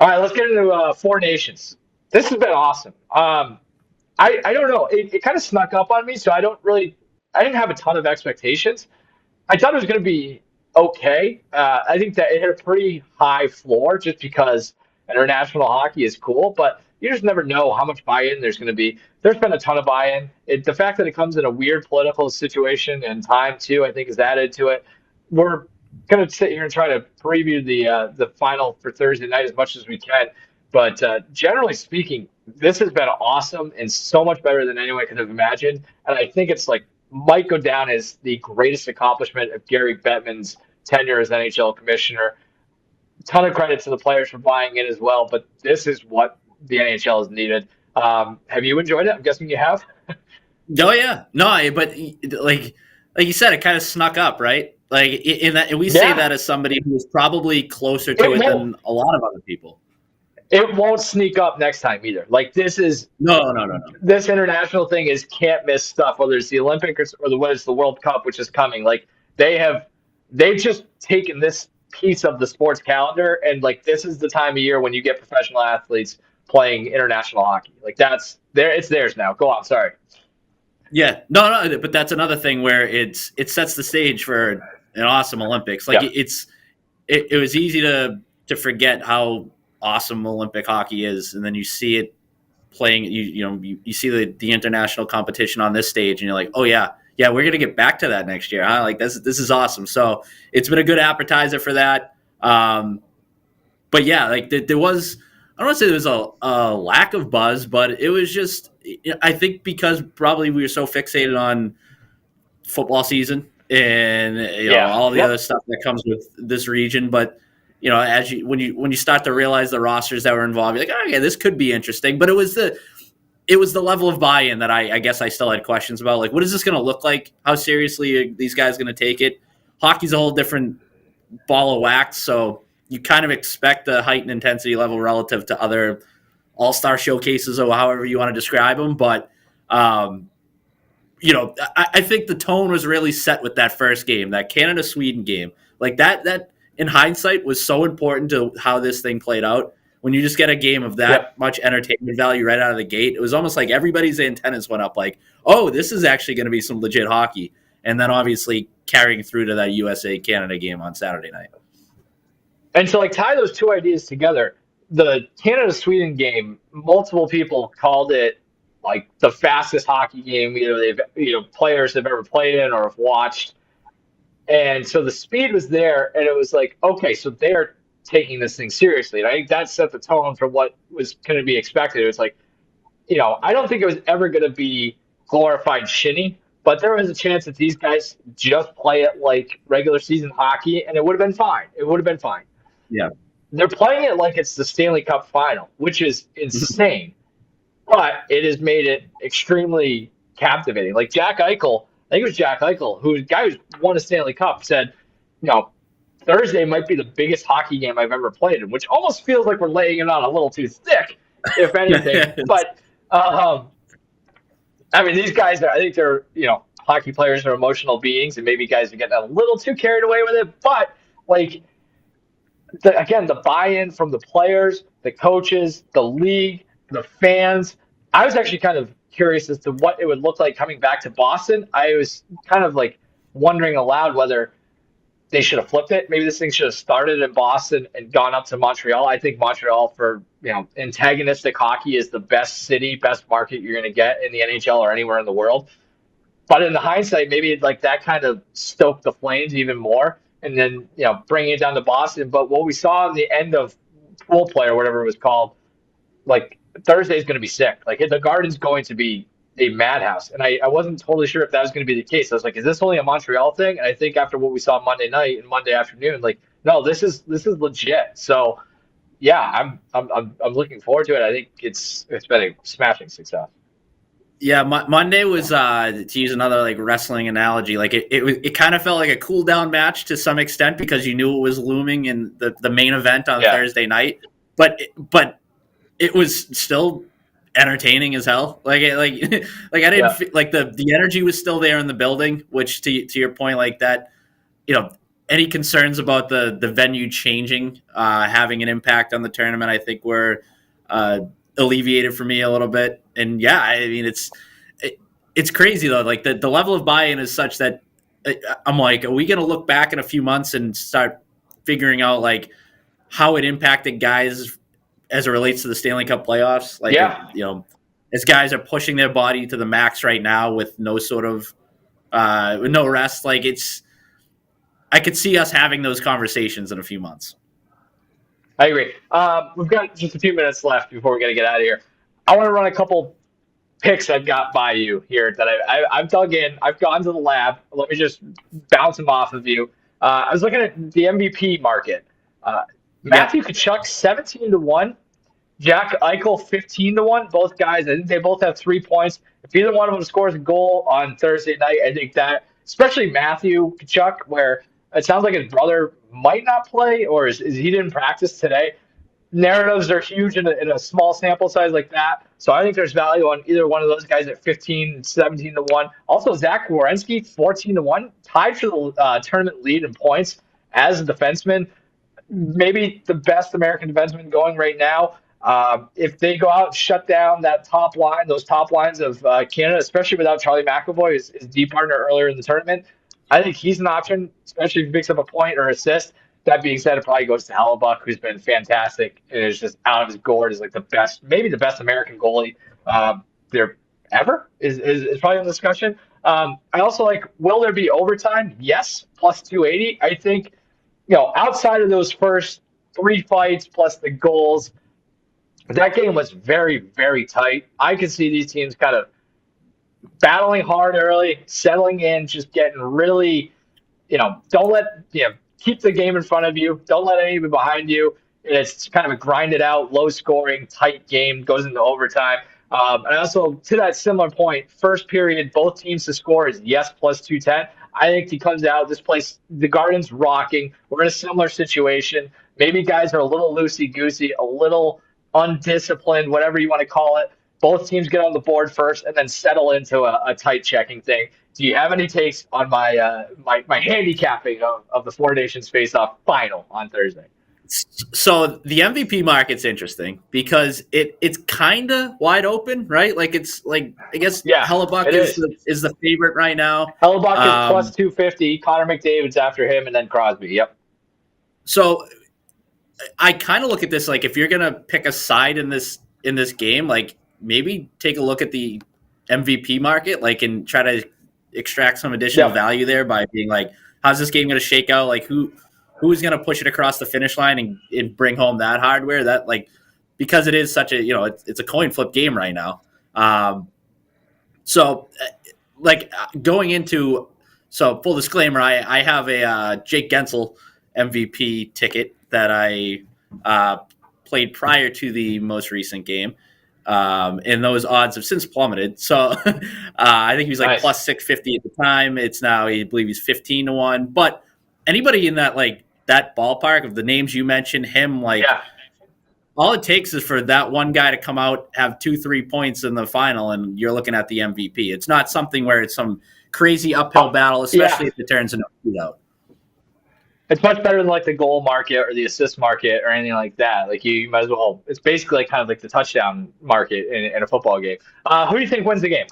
All right, let's get into Four Nations. This has been awesome. I don't know. It kind of snuck up on me, so I didn't have a ton of expectations. I thought it was going to be okay. I think that it hit a pretty high floor just because international hockey is cool, but you just never know how much buy-in there's going to be. There's been a ton of buy-in. The fact that it comes in a weird political situation and time too, I think, is added to it. We're going to sit here and try to preview the final for Thursday night as much as we can. But generally speaking, this has been awesome and so much better than anyone could have imagined. And I think it's like might go down as the greatest accomplishment of Gary Bettman's tenure as NHL commissioner. Ton of credit to the players for buying in as well, but this is what the NHL has needed. Have you enjoyed it? I'm guessing you have. Oh yeah, no, but like you said, it kind of snuck up, right? Like in that, and we say Yeah, that as somebody who's probably closer to it it won't. than a lot of other people. It won't sneak up next time either. Like No, no, no, no. this international thing is can't miss stuff. Whether it's the Olympics or whether it's the World Cup, which is coming. Like they have, they've just taken this piece of the sports calendar and like this is the time of year when you get professional athletes playing international hockey. Like that's there. It's theirs now. Go on. Sorry. Yeah, no, no. But that's another thing where it sets the stage for an awesome Olympics. Like Yeah. it was easy to forget how awesome Olympic hockey is, and then you see it playing. You see the international competition on this stage, and you're like, oh yeah, yeah, we're gonna get back to that next year. Huh? Like this is awesome. So it's been a good appetizer for that. But yeah, like there was. I don't want to say there was a lack of buzz, but it was just. I think because probably we were so fixated on football season and Yeah. all the other Yep. stuff that comes with this region. But as when you start to realize the rosters that were involved, you're like, oh yeah, this could be interesting. But it was the level of buy-in that I guess I still had questions about. Like, what is this going to look like? How seriously are these guys going to take it? Hockey's a whole different ball of wax, so you kind of expect a heightened intensity level relative to other all-star showcases or however you want to describe them. But um, I think the tone was really set with that first game, that Canada Sweden game. Like that in hindsight was so important to how this thing played out. When you just get a game of Yep. that much entertainment value right out of the gate, it was almost like everybody's antennas went up. Like, oh, this is actually going to be some legit hockey. And then obviously carrying through to that USA Canada game on Saturday night. And to like tie those two ideas together, the Canada Sweden game, multiple people called it like the fastest hockey game either they've players have ever played in or have watched. And so the speed was there, and it was like, okay, so they're taking this thing seriously. And I think that set the tone for what was going to be expected. It was like, I don't think it was ever going to be glorified shinny, but there was a chance that these guys just play it like regular season hockey, and it would have been fine. It would have been fine. Yeah. They're playing it like it's the Stanley Cup final, which is insane, but it has made it extremely captivating. Like Jack Eichel, I think it was Jack Eichel, who guy who won a Stanley Cup, said, you know, Thursday might be the biggest hockey game I've ever played in, which almost feels like we're laying it on a little too thick, if anything. But I mean, these guys, I think they're, hockey players are emotional beings, and maybe guys are getting a little too carried away with it. But like, again, the buy-in from the players, the coaches, the league, the fans. I was actually kind of curious as to what it would look like coming back to Boston. I was kind of like wondering aloud whether they should have flipped it. Maybe this thing should have started in Boston and gone up to Montreal. I think Montreal for antagonistic hockey is the best city, best market you're going to get in the NHL or anywhere in the world. But in the hindsight, maybe like that kind of stoked the flames even more, and then bringing it down to Boston. But what we saw in the end of pool play or whatever it was called, like Thursday is going to be sick. Like the Garden's going to be a madhouse, and I wasn't totally sure if that was going to be the case. I was like, is this only a Montreal thing? And I think after what we saw Monday night and Monday afternoon, like no, this is legit. So yeah, I'm looking forward to it. I think it's been a smashing success. Yeah, Monday was to use another like wrestling analogy. Like it kind of felt like a cool down match to some extent because you knew it was looming in the main event on Yeah, Thursday night. But it was still entertaining as hell. Like I didn't yeah, feel, like the energy was still there in the building. Which to your point, like that, you know, any concerns about the venue changing, having an impact on the tournament, I think were alleviated for me a little bit. And yeah, I mean, it's crazy though. Like the level of buy-in is such that I'm like, are we going to look back in a few months and start figuring out like how it impacted guys as it relates to the Stanley Cup playoffs? Like, Yeah, as guys are pushing their body to the max right now with no sort of no rest, like I could see us having those conversations in a few months. I agree. We've got just a few minutes left before we got to get out of here. I want to run a couple picks I've got by you here that I've dug in. I've gone to the lab. Let me just bounce them off of you. I was looking at the MVP market. Uh, Yep. Matthew Kachuk 17-1. Jack Eichel 15-1. Both guys, I think they both have 3 points. If either one of them scores a goal on Thursday night, I think that, especially Matthew Kachuk, where it sounds like his brother might not play or is he didn't practice today. Narratives are huge in a small sample size like that. So I think there's value on either one of those guys at 15, 17-1. Also, Zach Werenski, 14-1, tied for the tournament lead in points as a defenseman, maybe the best American defenseman going right now. If they go out and shut down that top line, those top lines of Canada, especially without Charlie McAvoy, his D partner earlier in the tournament, I think he's an option, especially if he picks up a point or assist. That being said, it probably goes to Hellebuck, who's been fantastic and is just out of his gourd, is like the best, maybe the best American goalie there ever is probably in the discussion. I also like, will there be overtime? Yes, plus 280. I think outside of those first three fights plus the goals, that game was very, very tight. I could see these teams kind of battling hard early, settling in, just getting really, don't let, keep the game in front of you. Don't let anybody behind you. It's kind of a grinded out, low scoring, tight game, goes into overtime. And also, to that similar point, first period, both teams to score is yes, plus 210. I think he comes out, this place, the Garden's rocking. We're in a similar situation. Maybe guys are a little loosey goosey, a little undisciplined, whatever you want to call it. Both teams get on the board first and then settle into a tight checking thing. Do you have any takes on my handicapping of the Four Nations face-off final on Thursday? So the MVP market's interesting because it's kind of wide open, right? Like it's like I guess Yeah, Hellebuck it is. is the favorite right now. Hellebuck is plus Um, 250. Connor McDavid's after him, and then Crosby. Yep. so I kind of look at this like if you're gonna pick a side in this game, like maybe take a look at the MVP market, like and try to extract some additional Yep. value there by being like, how's this game gonna shake out? Like who's gonna push it across the finish line and bring home that hardware? That like because it is such a it's a coin flip game right now. So like going into full disclaimer, I have a Jake Gensel MVP ticket that I played prior to the most recent game. And those odds have since plummeted. So I think he was like Nice. plus 650 at the time. It's now, I believe he's 15-1. But anybody in that ballpark of the names you mentioned, him, like Yeah. all it takes is for that one guy to come out, have 2-3 points in the final, and you're looking at the MVP. It's not something where it's some crazy uphill battle, Yeah. especially if it turns into a shootout. It's much better than like the goal market or the assist market or anything like that. Like you might as well. It's basically like kind of like the touchdown market in a football game. Who do you think wins the game?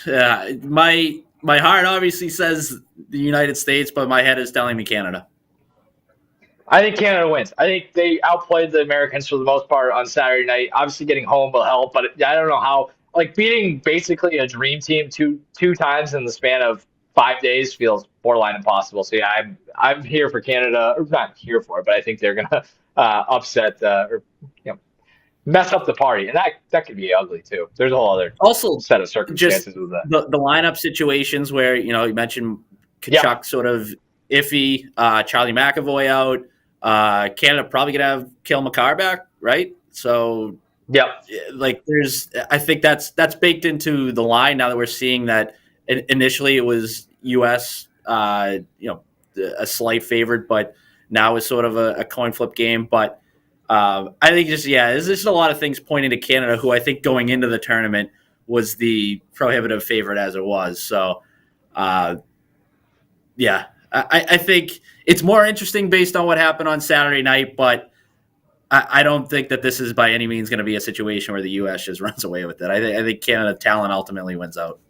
Yeah, my heart obviously says the United States, but my head is telling me Canada. I think Canada wins. I think they outplayed the Americans for the most part on Saturday night. Obviously, getting home will help, but I don't know how. Like beating basically a dream team two times in the span of 5 days feels borderline impossible. So yeah, I'm here for Canada, or not here for it, but I think they're gonna upset or mess up the party, and that could be ugly too. There's a whole other Also, set of just circumstances with that. the lineup situations where you mentioned Yeah, Kachuk sort of iffy, Charlie McAvoy out. Canada probably gonna have Kale McCarr back, right? So yeah, like I think that's baked into the line now that we're seeing that initially it was US a slight favorite, but now it's sort of a coin flip game. But I think there's just a lot of things pointing to Canada, who I think going into the tournament was the prohibitive favorite as it was. So Yeah, I think it's more interesting based on what happened on Saturday night, but I don't think that this is by any means going to be a situation where the U.S. just runs away with it. I think Canada talent ultimately wins out.